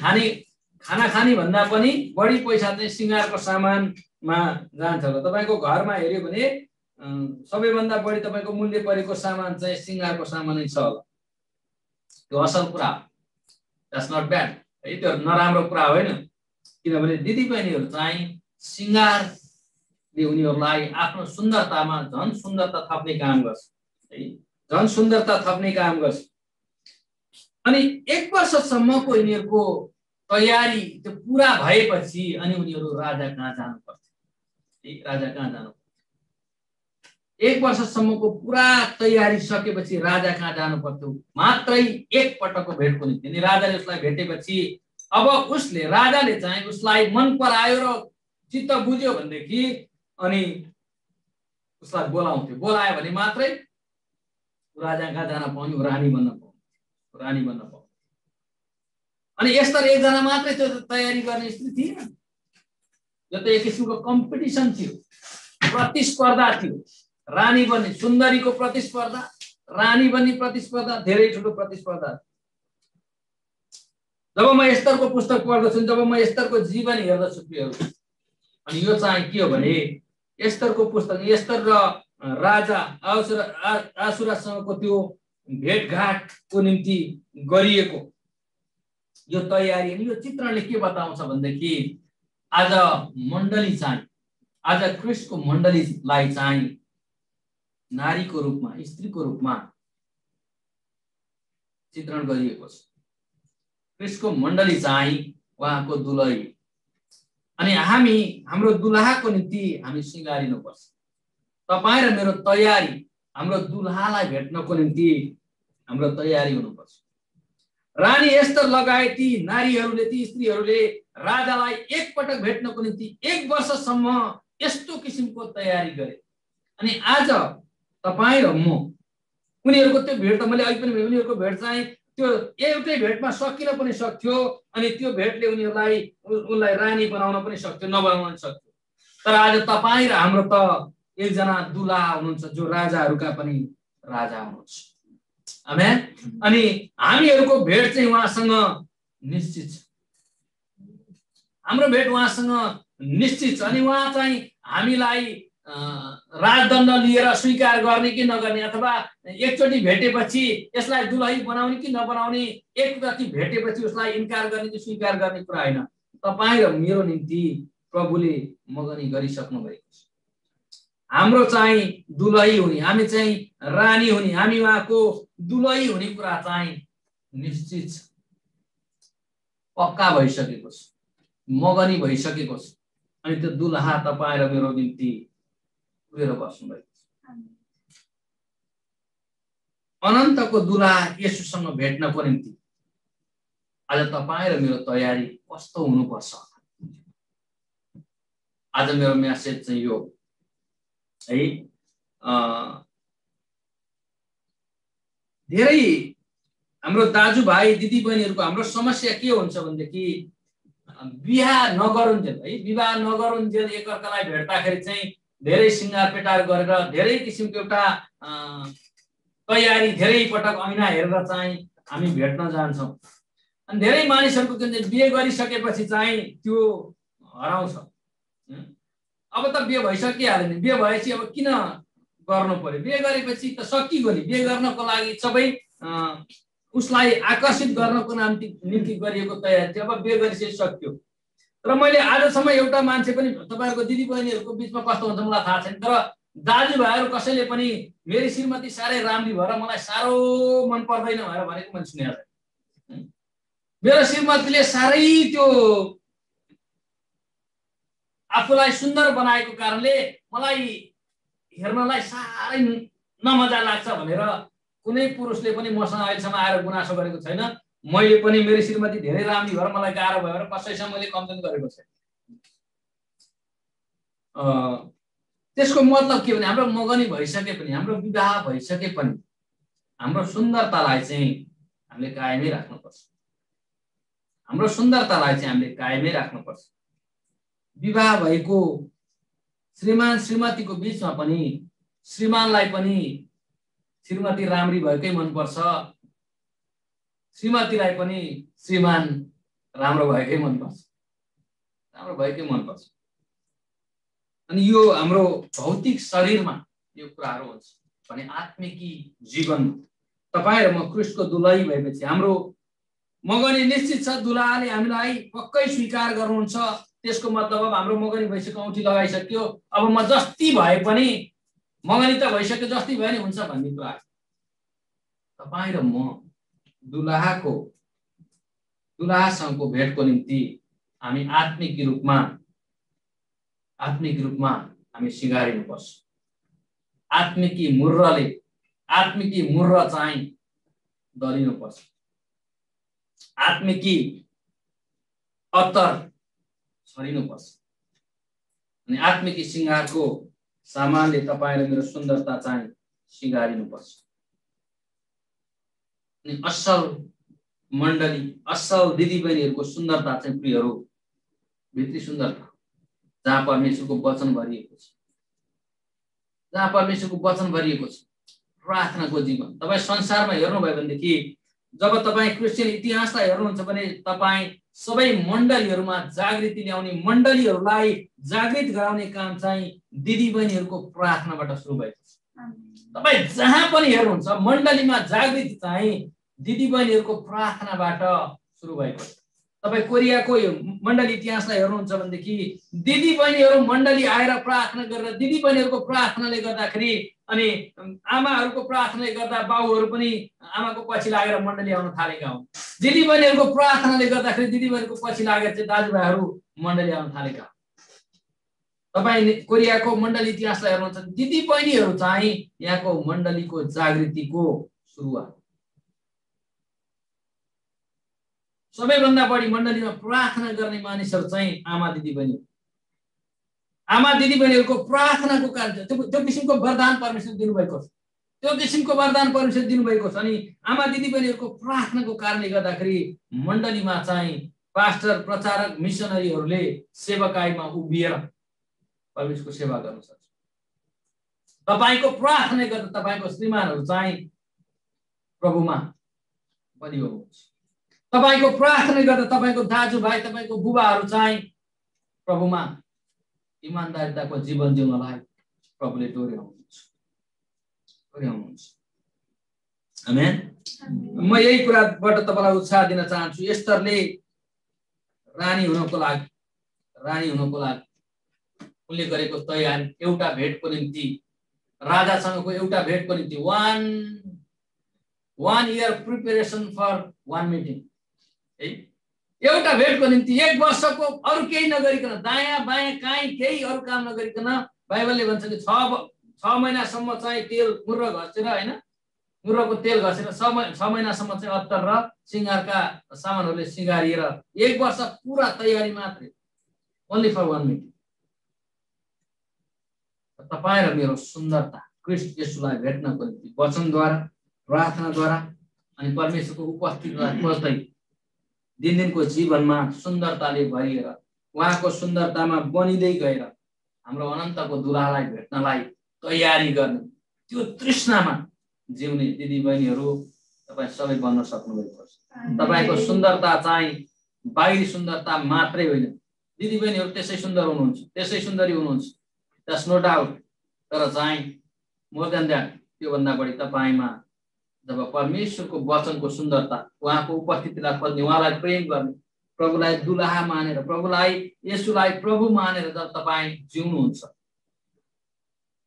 खाना खाने भन्दा पनि बढी पैसा चाहिँ श्रृङ्गारको सामानमा जान्छ होला। तपाईँको घरमा हेऱ्यो भने सबैभन्दा बढी तपाईँको मूल्य परेको सामान चाहिँ श्रृङ्गारको सामानै छ होला। त्यो असल कुरा हो, द्याट्स नट ब्याड है, त्यो नराम्रो कुरा होइन। किनभने दिदीबहिनीहरू चाहिँ श्रृङ्गारले उनीहरूलाई आफ्नो सुन्दरतामा झन् सुन्दरता थप्ने काम गर्छ है, झन् सुन्दरता थप्ने काम गर्छ। अनि 1 वर्षसम्मको यिनीहरूको तयारी त्यो पुरा भएपछि अनि उनीहरू राजा कहाँ जानुपर्छ है, राजा कहाँ जानुपर्छ। 1 वर्षसम्मको पुरा तयारी सकेपछि राजा कहाँ जानु पर्थ्यो, मात्रै एक पटकको भेटको निम्ति। अनि राजाले उसलाई भेटेपछि अब उसले, राजाले चाहिँ उसलाई मन परायो र चित्त बुझ्यो भनेदेखि अनि उसलाई बोलाउँथ्यो। बोलायो भने मात्रै राजा कहाँ जान पाउने, रानी बन्न पाउने, रानी बन्न पाउने। अनि यस्ता एकजना मात्रै त्यो तयारी गर्ने स्त्री थिएन, यो त एक किसिमको कम्पिटिसन थियो, प्रतिस्पर्धा थियो। रानी बन्ने, सुन्दरीको प्रतिस्पर्धा, रानी बन्ने प्रतिस्पर्धा, धेरै ठुलो प्रतिस्पर्धा। जब म एस्तरको पुस्तक पढ्दछु, जब म एस्तरको जीवन हेर्दछु प्रियहरू, अनि यो चाहिँ के हो भने एस्तरको पुस्तक, एस्तर र राजा आसुरासँगको त्यो भेटघाटको निम्ति गरिएको यो तयारी। अनि यो चित्रणले के बताउँछ भनेदेखि आज मण्डली चाहिँ, आज क्रिस्टको मण्डलीलाई चाहिँ नारीको रूपमा, स्त्रीको रूपमा चित्रण गरिएको छ। क्रिस्टको मण्डली चाहिँ उहाँको दुलही, अनि हामी हाम्रो दुलहाको निम्ति हामी सिँगारिनुपर्छ। तपाईँ र मेरो तयारी, हाम्रो दुलहालाई भेट्नको निम्ति हाम्रो तयारी हुनुपर्छ। रानी एस्तर लगायत ती नारीहरूले, ती स्त्रीहरूले राजालाई एक पटक भेट्नको निम्ति 1 वर्षसम्म यस्तो किसिमको तयारी गरे। अनि आज तपाईँ र म, उनीहरूको त्यो भेट त मैले अघि पनि भने, उनीहरूको भेट चाहिँ त्यो एउटै भेटमा सकिन पनि सक्थ्यो, अनि त्यो भेटले उनलाई रानी बनाउन पनि सक्थ्यो, नबनाउन पनि सक्थ्यो। तर आज तपाईँ र हाम्रो त एकजना दुलहा हुनुहुन्छ जो राजाहरूका पनि राजा हुनुहुन्छ। आमेन। अनि हामीहरूको भेट चाहिँ उहाँसँग निश्चित छ, हाम्रो भेट उहाँसँग निश्चित छ। अनि उहाँ चाहिँ हामीलाई राजदण्ड लिएर स्वीकार गर्ने कि नगर्ने, अथवा एकचोटि भेटेपछि यसलाई दुलही बनाउने कि नबनाउने, एकचोटि भेटेपछि उसलाई इन्कार गर्ने कि स्वीकार गर्ने कुरा होइन। तपाईँ र मेरो निम्ति प्रभुले मगनी गरिसक्नु भएको छ। हाम्रो चाहिँ दुलही हुने, हामी चाहिँ रानी हुने, हामी उहाँको दुलही हुने कुरा चाहिँ निश्चित छ, पक्का भइसकेको छ, मगनी भइसकेको छ। अनि त्यो दुलहा तपाईँ र मेरो निम्ति पुगेर बस्नु भएको छ। अनन्तको दुलहा येशूसँग भेट्नको निम्ति आज तपाईँ र मेरो तयारी कस्तो हुनुपर्छ। आज मेरो मेसेज चाहिँ यो है, धेरै हाम्रो दाजुभाइ दिदीबहिनीहरूको हाम्रो समस्या के हुन्छ भनेदेखि विवाह नगरुन्जेल है, विवाह नगरुन्जेल एकअर्कालाई भेट्दाखेरि चाहिँ धेरै सिंगार पेटार गरेर धेरै किसिमको एउटा तयारी धेरै पटक ऐना हेरेर चाहिँ हामी भेट्न जान्छौँ। अनि धेरै मानिसहरूको के भन्छ बिहे गरिसकेपछि चाहिँ त्यो हराउँछ। अब त बिहे भइसकिहाल्यो नि, बिहे भएपछि अब किन गर्नु पर्यो, बिहे गरेपछि त सकिगयो नि। बिहे गर्नको लागि सबै उसलाई आकर्षित गर्नको निम्ति गरिएको तयारी थियो, अब बिहे गरिसकेपछि सक्यो। तर मैले आजसम्म एउटा मान्छे पनि तपाईहरुको दिदीबहिनीहरूको बिचमा कस्तो हुन्छ मलाई थाहा छैन, तर दाजुभाइहरू कसैले पनि मेरी श्रीमती साह्रै राम्री भएर मलाई साह्रो मन पर्दैन भनेर भनेको मैले सुनेको छैन। मेरो श्रीमतीले साह्रै त्यो आफूलाई सुन्दर बनाएको कारणले मलाई हेर्नलाई साह्रै नमजा लाग्छ भनेर कुनै पुरुषले पनि मसँग अहिलेसम्म आएर गुनासो गरेको छैन। मैले पनि मेरो श्रीमती धेरै राम्री भएर मलाई गाह्रो भयो भनेर कसैसँग मैले कम्प्लेन गरेको छैन। त्यसको मतलब के भने हाम्रो मगनी भइसके पनि, हाम्रो विवाह भइसके पनि हाम्रो सुन्दरतालाई चाहिँ हामीले कायमै राख्नुपर्छ। हाम्रो सुन्दरतालाई चाहिँ हामीले कायमै राख्नुपर्छ। विवाह भएको श्रीमान श्रीमतीको बिचमा पनि श्रीमानलाई पनि श्रीमती राम्री भएकै मनपर्छ, श्रीमतीलाई पनि श्रीमान राम्रो भएकै मनपर्छ, राम्रो भएकै मनपर्छ। अनि यो हाम्रो भौतिक शरीरमा यो कुराहरू हुन्छ भने आत्मिकी जीवनमा तपाईँ र म क्रिस्टको दुलही भएपछि हाम्रो मगनी निश्चित छ। दुलाले हामीलाई पक्कै स्वीकार गर्नुहुन्छ। त्यसको मतलब अब हाम्रो मगनी भइसक्यो, औँठी लगाइसक्यो, अब म जस्ती भए पनि मगनी त भइसक्यो, जस्ती भए नि हुन्छ भन्ने कुरा। तपाईँ र म दुलाहासँगको भेटको निम्ति हामी आत्मिक रूपमा हामी सिँगारिनुपर्छ। आत्मिकी मुर्र चाहिँ दलिनुपर्छ। आत्मिकी अत्तर छरिनुपर्छ। अनि आत्मिकी सिंगारको सामानले तपाईँ र मेरो सुन्दरता चाहिँ सिँगारिनुपर्छ। अनि असल मण्डली, असल दिदीबहिनीहरूको सुन्दरता चाहिँ प्रियहरू भित्री सुन्दरता जहाँ परमेश्वरको वचन भरिएको छ, जहाँ परमेश्वरको वचन भरिएको छ। प्रार्थनाको जीवन तपाईँ संसारमा हेर्नुभयो भनेदेखि जब तपाईँ क्रिस्चियन इतिहासलाई हेर्नुहुन्छ भने तपाईँ सबै मण्डलीहरूमा जागृति ल्याउने, मण्डलीहरूलाई जागृत गराउने काम चाहिँ दिदीबहिनीहरूको प्रार्थनाबाट सुरु भएको छ। तपाईँ जहाँ पनि हेर्नुहुन्छ मण्डलीमा जागृति चाहिँ दिदीबहिनीहरूको प्रार्थनाबाट सुरु भएको छ। तपाईँ कोरियाको मण्डली इतिहासलाई हेर्नुहुन्छ भनेदेखि दिदीबहिनीहरू मण्डली आएर प्रार्थना गरेर दिदीबहिनीहरूको प्रार्थनाले गर्दाखेरि अनि आमाहरूको प्रार्थनाले गर्दा बाउहरू पनि आमाको पछि लागेर मण्डली आउन थालेका हुन्। दिदीबहिनीहरूको प्रार्थनाले गर्दाखेरि दिदीबहिनीको पछि लागेर चाहिँ दाजुभाइहरू मण्डली आउन थालेका हुन्। तपाईँ कोरियाको मण्डली इतिहासलाई हेर्नुहुन्छ, दिदीबहिनीहरू चाहिँ यहाँको मण्डलीको जागृतिको सुरुवात। सबैभन्दा बढी मण्डलीमा प्रार्थना गर्ने मानिसहरू चाहिँ आमा दिदीबहिनीहरूको प्रार्थनाको कारण त्यो किसिमको वरदान परमेश्वर दिनुभएको छ। त्यो किसिमको वरदान परमेश्वर दिनुभएको छ। अनि आमा दिदीबहिनीहरूको प्रार्थनाको कारणले गर्दाखेरि मण्डलीमा चाहिँ पास्टर, प्रचारक, मिसनरीहरूले सेवकाईमा उभिएर परमेश्वरको सेवा गर्न सक्छ। तपाईको प्रार्थनाले गर्दा तपाईको श्रीमानहरू चाहिँ प्रभुमा बलियो हुन्छ। तपाईको प्रार्थनाले गर्दा तपाईको दाजुभाइ, तपाईको बुबाहरू चाहिँ प्रभुमा इमानदारीताको जीवन जिउनलाई प्रभुले डोर्याउनुहुन्छ। आमेन। म यही कुराबाट तपाईलाई उत्साह दिन चाहन्छु। एस्तरले रानी हुनको लागि उनले गरेको तयारी, एउटा भेटको निम्ति, राजासँगको एउटा भेटको निम्ति, one year preparation for one meeting। एउटा भेटको निम्ति 1 वर्षको अरु केही नगरिकन, दायाँ बायाँ काहीँ केही अरु काम नगरिकन, बाइबलले भन्छ कि 6 महिनासम्म चाहिँ तेल मुर्र घसेर हैन, मुर्रको तेल घसेर 6 महिनासम्म चाहिँ अत्तर र सिंगारका सामानहरूले सिंगारिएर 1 वर्ष पुरा तयारी मात्रै, only for one meeting। तपाईं र मेरो सुन्दरता ख्रीष्ट येशूलाई भेट्नको निम्ति वचनद्वारा प्रार्थनाद्वारा अनि परमेश्वरको उपस्थितिलाई खोज्दै दिनदिनको जीवनमा सुन्दरताले भरिएर उहाँको सुन्दरतामा बनिँदै गएर हाम्रो अनन्तको दुलालाई भेट्नलाई तयारी गर्ने त्यो तृष्णामा जिउने दिदीबहिनीहरू तपाईँ सबै बन्न सक्नुभएको छ। तपाईँको सुन्दरता चाहिँ बाहिरी सुन्दरता मात्रै होइन। दिदीबहिनीहरू त्यसै सुन्दर हुनुहुन्छ, त्यसै सुन्दरी हुनुहुन्छ, द्याट्स नो डाउट। तर चाहिँ मोर देन द्याट, त्योभन्दा बढी तपाईँमा जब परमेश्वरको वचनको सुन्दरता, उहाँको उपस्थितिलाई खोज्ने, उहाँलाई प्रेम गर्ने, प्रभुलाई दुलाहा मानेर, प्रभुलाई येशूलाई प्रभु मानेर जब तपाईँ जिउनुहुन्छ,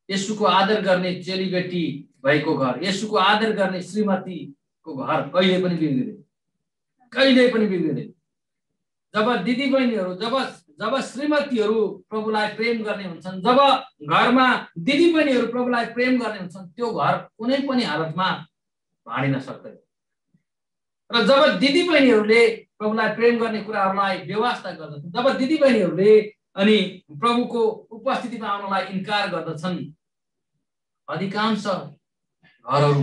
येशूको आदर गर्ने चेलीबेटी भएको घर, येशूको आदर गर्ने श्रीमतीको घर कहिले पनि बिग्रिँदैन, कहिले पनि बिग्रिँदैन। जब दिदीबहिनीहरू, जब श्रीमतीहरू प्रभुलाई प्रेम गर्ने हुन्छन्, जब घरमा दिदीबहिनीहरू प्रभुलाई प्रेम गर्ने हुन्छन्, त्यो घर कुनै पनि हालतमा भाँडिन सक्दैन। र जब दिदीबहिनीहरूले प्रभुलाई प्रेम गर्ने कुराहरूलाई व्यवस्था गर्दछन्, जब दिदीबहिनीहरूले अनि प्रभुको उपस्थितिमा आउनलाई इन्कार गर्दछन्, अधिकांश घरहरू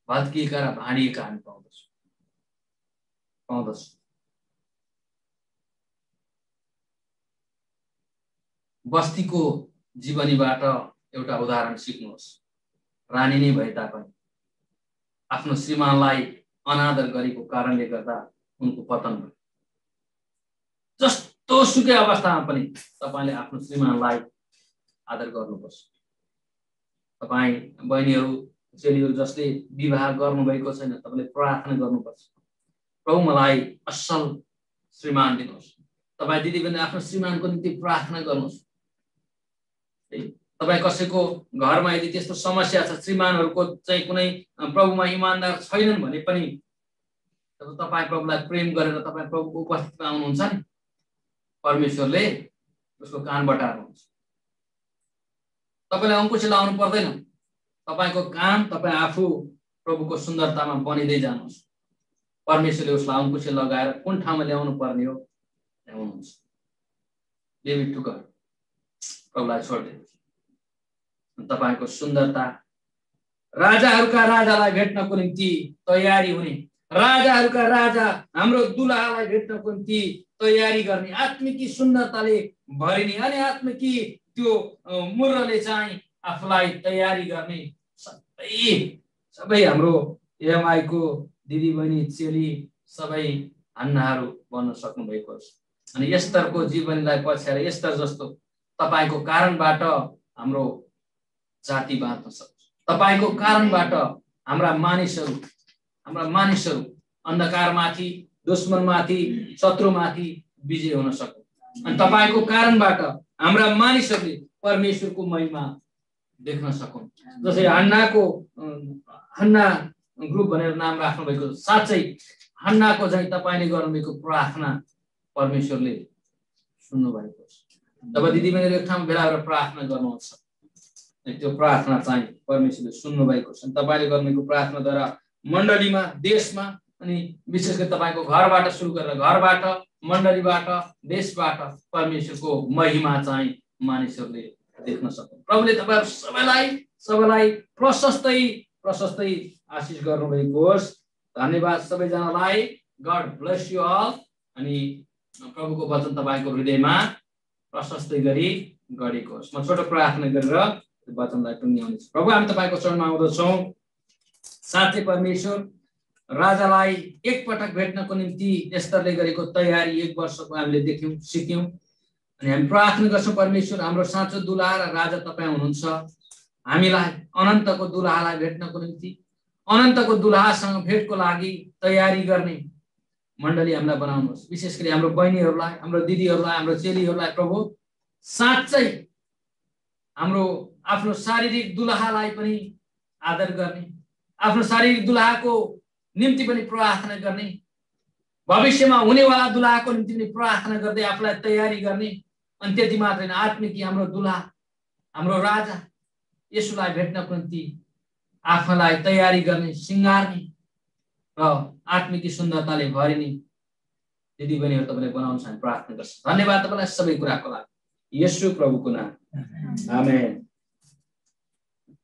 भत्किएका र भाँडिएका हामी पाउँदछौँ। बस्तीको जीवनीबाट एउटा उदाहरण सिक्नुहोस्। रानी नै भए तापनि आफ्नो श्रीमानलाई अनादर गरेको कारणले गर्दा उनको पतन भयो। जस्तो सुकै अवस्थामा पनि तपाईँले आफ्नो श्रीमानलाई आदर गर्नुपर्छ। तपाईँ बहिनीहरू, चेलीहरू जसले विवाह गर्नुभएको छैन, तपाईँले प्रार्थना गर्नुपर्छ, प्रभु मलाई असल श्रीमान दिनुहोस्। तपाईँ दिदीबहिनी आफ्नो श्रीमानको निम्ति प्रार्थना गर्नुहोस्। तपाईँ कसैको घरमा यदि त्यस्तो समस्या छ, श्रीमानहरूको चाहिँ कुनै प्रभुमा इमानदार छैनन् भने पनि जब तपाईँ प्रभुलाई प्रेम गरेर तपाईँ प्रभुको उपस्थितिमा आउनुहुन्छ नि, परमेश्वरले उसको कान बटार्नुहुन्छ। तपाईँले अङ्कुशी लाउनु पर्दैन। तपाईँको काम, तपाईँ आफू प्रभुको सुन्दरतामा बनिँदै जानुहोस्। परमेश्वरले उसलाई अङ्कुशी लगाएर कुन ठाउँमा ल्याउनु पर्ने हो ल्याउनुहुन्छ। लेभ इट टु गॉड। प्रभुलाई छोडिदिनुहोस्। तपाईँको सुन्दरता राजाहरूका राजालाई भेट्नको निम्ति तयारी हुने, राजाहरूका राजा हाम्रो दुलाहालाई भेट्नको निम्ति तयारी गर्ने, आत्मिकी सुन्दरताले भरिने अनि आत्मिकी त्यो मूर्रले चाहिँ आफूलाई तयारी गर्ने सबै हाम्रो एमआईको दिदीबहिनी, चेली सबै हन्नाहरू बन्न सक्नु भएको छ। अनि एस्तरको जीवनीलाई पछ्याएर एस्तर जस्तो तपाईको कारणबाट हाम्रो जाति बाँच्न सक्छ। तपाईको कारणबाट हाम्रा मानिसहरू अन्धकारमाथि, दुश्मनमाथि, शत्रुमाथि विजय हुन सक्छ। अनि तपाईको कारणबाट हाम्रा मानिसहरूले परमेश्वरको महिमा देख्न सकुन्। जसै हन्ना ग्रुप भनेर नाम राख्नु भएको छ। साँच्चै हन्नाको चाहिँ तपाईले गर्नुभएको प्रार्थना परमेश्वरले सुन्नु भएको छ। जब दिदीबहिनीले एक ठाउँमा भेला भएर प्रार्थना गर्नुहुन्छ, त्यो प्रार्थना चाहिँ परमेश्वरले सुन्नु भएको छ। तपाईले गर्नुभएको प्रार्थनाद्वारा मण्डलीमा, देशमा अनि विशेष गरी तपाईको घरबाट सुरु गरेर घरबाट, मण्डलीबाट, देशबाट परमेश्वरको महिमा चाहिँ मानिसहरूले देख्न सक्छन्। प्रभुले तपाईहरु सबैलाई प्रशस्तै आशिष गर्नुभएको होस्। धन्यवाद सबैजनालाई। God bless you all. अनि प्रभुको वचन तपाईको हृदयमा प्रशस्तै गरी गएको होस्। म छोटो प्रार्थना गरेर वचनलाई टुङ्ग्याउनेछु। प्रभु, हामी तपाईको चरणमा आउँदछौँ। साथै परमेश्वर, राजालाई एकपटक भेट्नको निम्ति एस्तरले गरेको तयारी 1 वर्षको हामीले देख्यौँ, सिक्यौँ। अनि हामी प्रार्थना गर्छौँ परमेश्वर, हाम्रो साँचो दुलाहा र राजा तपाईँ हुनुहुन्छ। हामीलाई अनन्तको दुलाहालाई भेट्नको निम्ति, अनन्तको दुलाहासँग भेटको लागि तयारी गर्ने मण्डली हामीलाई बनाउनुहोस्। विशेष गरी हाम्रो बहिनीहरूलाई, हाम्रो दिदीहरूलाई, हाम्रो चेलीहरूलाई प्रभु, साँच्चै हाम्रो आफ्नो शारीरिक दुलाहालाई पनि आदर गर्ने, आफ्नो शारीरिक दुलाहाको निम्ति पनि प्रार्थना गर्ने, भविष्यमा हुनेवाला दुलाहाको निम्ति पनि प्रार्थना गर्दै आफूलाई तयारी गर्ने। अनि त्यति मात्र होइन, आत्मिकी हाम्रो दुलाहा, हाम्रो राजा येशूलाई भेट्नको निम्ति आफूलाई तयारी गर्ने, सिंगार्ने र आत्मिकी सुन्दरताले भरिने दिदीबहिनीहरू तपाईँले बनाउनु छ, प्रार्थना गर्छ। धन्यवाद तपाईँलाई सबै कुराको लागि, येशू प्रभुको नाम, आमेन।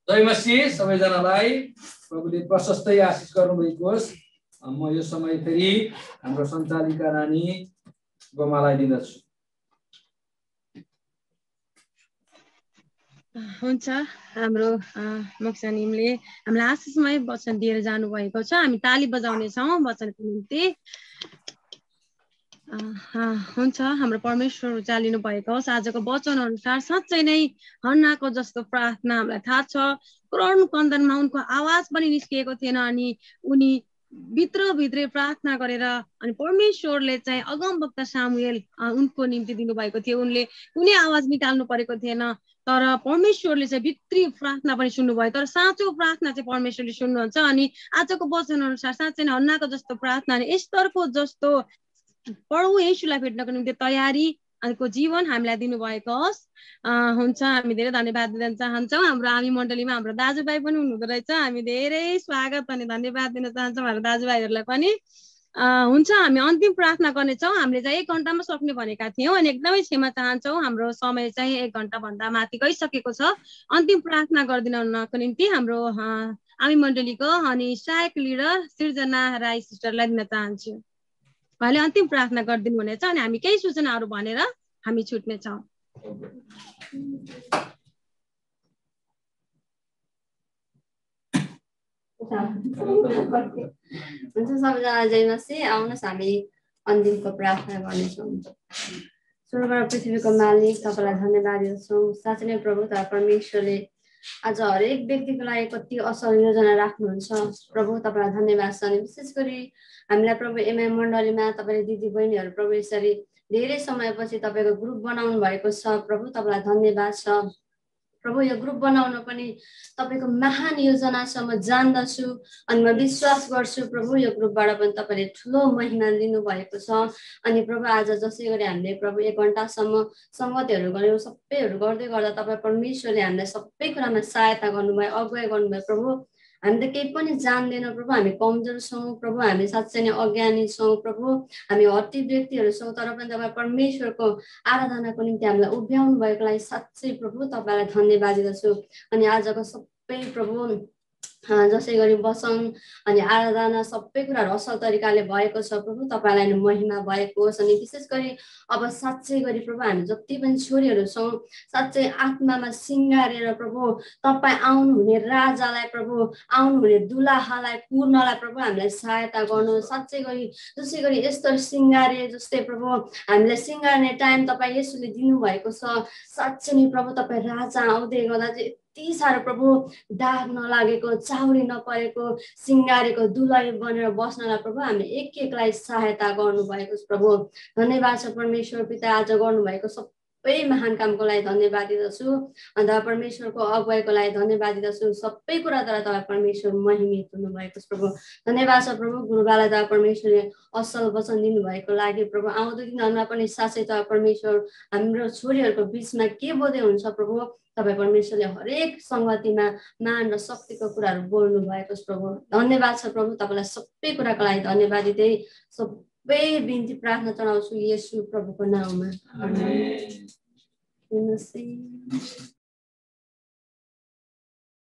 जय मसीह सबैजनालाई प्रभुले प्रशस्तै आशिष गर्नुभएको होस्। म यो समय फेरि हाम्रो सञ्चालिका रानी गोमालाई दिँदछु। हुन्छ, हाम्रो मोक्सानिमले हामीलाई आशिषमय वचन दिएर जानुभएको छ। हामी ताली बजाउने छौँ वचनको निम्ति। हुन्छ, हाम्रो परमेश्वर उचालिनु भएको होस्। आजको वचन अनुसार साँच्चै नै हन्नाको जस्तो प्रार्थना हामीलाई थाहा छ। क्रोन कन्दनमा उनको आवाज पनि निस्किएको थिएन अनि उनी भित्रभित्रै प्रार्थना गरेर अनि परमेश्वरले चाहिँ अगमवक्ता सामुएल उनको निम्ति दिनुभएको थियो। उनले कुनै आवाज निकाल्नु परेको थिएन, तर परमेश्वरले चाहिँ भित्री प्रार्थना पनि सुन्नुभयो। तर साँचो प्रार्थना चाहिँ परमेश्वरले सुन्नुहुन्छ। अनि आजको वचन अनुसार साँच्चै नै हन्नाको जस्तो प्रार्थना अनि एस्तरको जस्तो प्रभु येशूलाई भेट्नको निम्ति तयारी को जीवन हामीलाई दिनुभएको होस्। हुन्छ, हामी धेरै धन्यवाद दिन चाहन्छौँ। हाम्रो हामी मण्डलीमा हाम्रो दाजुभाइ पनि हुनुहुँदो रहेछ। हामी धेरै स्वागत अनि धन्यवाद दिन चाहन्छौँ हाम्रो दाजुभाइहरूलाई पनि। हुन्छ, हामी अन्तिम प्रार्थना गर्नेछौँ। हामीले चाहिँ 1 घन्टामा सक्ने भनेका थियौँ अनि एकदमै क्षमा चाहन्छौँ। हाम्रो समय चाहिँ 1 घन्टाभन्दा माथि गइसकेको छ। अन्तिम प्रार्थना गरिदिनको निम्ति हाम्रो हामी मण्डलीको अनि सहायक लिडर सृजना राई सिस्टरलाई दिन चाहन्छु। उहाँले अन्तिम प्रार्थना गरिदिनु हुनेछ अनि हामी केही सूचनाहरू भनेर हामी छुट्नेछौँ। हुन्छ, सबैजना जय मसीह। आउनुहोस् हामी अन्तिमको प्रार्थना गर्नेछौँ। स्वर्ग र पृथ्वीको मालिक, तपाईँलाई धन्यवाद दिन्छौँ। साँच्चै नै प्रभु तपाईँ परमेश्वरले आज हरेक व्यक्तिको लागि कति असल योजना राख्नुहुन्छ। प्रभु तपाईँलाई धन्यवाद छ। अनि विशेष गरी हामीलाई प्रभु एमआई मण्डलीमा तपाईँले दिदी बहिनीहरू प्रभु यसरी धेरै समयपछि तपाईँको ग्रुप बनाउनु भएको छ। प्रभु तपाईँलाई धन्यवाद छ। प्रभु यो ग्रुप बनाउन पनि तपाईँको महान योजना छ, म जान्दछु अनि म विश्वास गर्छु। प्रभु यो ग्रुपबाट पनि तपाईँले ठुलो महिमा लिनुभएको छ। अनि प्रभु आज जसै गरी हामीले प्रभु 1 घन्टासम्म सङ्गतिहरू गऱ्यौँ, सबैहरू गर्दै गर्दा तपाईँ परमेश्वरले हामीलाई सबै कुरामा सहायता गर्नुभयो, अगुवाई गर्नुभयो। प्रभु हामी त केही पनि जान्दैनौँ प्रभु, हामी कमजोर छौँ प्रभु, हामी साँच्चै नै अज्ञानी छौँ प्रभु, हामी हट्टी व्यक्तिहरू छौँ। तर पनि तपाईँ परमेश्वरको आराधनाको निम्ति हामीलाई उभ्याउनु भएको लागि साँच्चै प्रभु तपाईँलाई धन्यवाद दिँदछु। अनि आजको सबै प्रभु जसै गरी वचन अनि आराधना सबै कुराहरू असल तरिकाले भएको छ प्रभु, तपाईँलाई नै महिमा भएको होस्। अनि विशेष गरी अब साँच्चै गरी प्रभु हामी जति पनि छोरीहरू छौँ साँच्चै आत्मामा सिँगारेर प्रभु तपाईँ आउनुहुने राजालाई प्रभु आउनुहुने दुलाहालाई कुर्नलाई प्रभु हामीलाई सहायता गर्नु। साँच्चै गरी जसै गरी यस्तो सिँगारे जस्तै प्रभु हामीलाई सिँगार्ने टाइम तपाईँ यसोले दिनुभएको छ। साँच्चै नै प्रभु तपाईँ राजा आउँदै गर्दा चाहिँ यति साह्रो प्रभु दाग नलागेको, चाउरी नपरेको, सिँगारेको दुलही बनेर बस्नलाई प्रभु हामी एक एकलाई सहायता गर्नुभएको छ। प्रभु धन्यवाद छ परमेश्वर पिता, आज गर्नुभएको सबै महान कामको लागि धन्यवाद दिँदछु। अन्त परमेश्वरको अगुवाईको लागि धन्यवाद दिँदछु। सबै कुराद्वारा तपाईँ परमेश्वर महिमित हुनुभएको छ। प्रभु धन्यवाद छ प्रभु, गुरुबालाई तपाईँ परमेश्वरले असल वचन दिनुभएको लागि। प्रभु आउँदो दिनहरूमा पनि साथै तपाईँ परमेश्वर हाम्रो छोरीहरूको बिचमा के बोल्दै हुन्छ प्रभु, तपाईँ परमेश्वरले हरेक सङ्गतिमा मान र शक्तिको कुराहरू बोल्नु भएको छ। प्रभु धन्यवाद छ प्रभु, तपाईँलाई सबै कुराको लागि धन्यवाद दिँदै सबै बिन्ती प्रार्थना चढाउँछु येशू प्रभुको नाममा।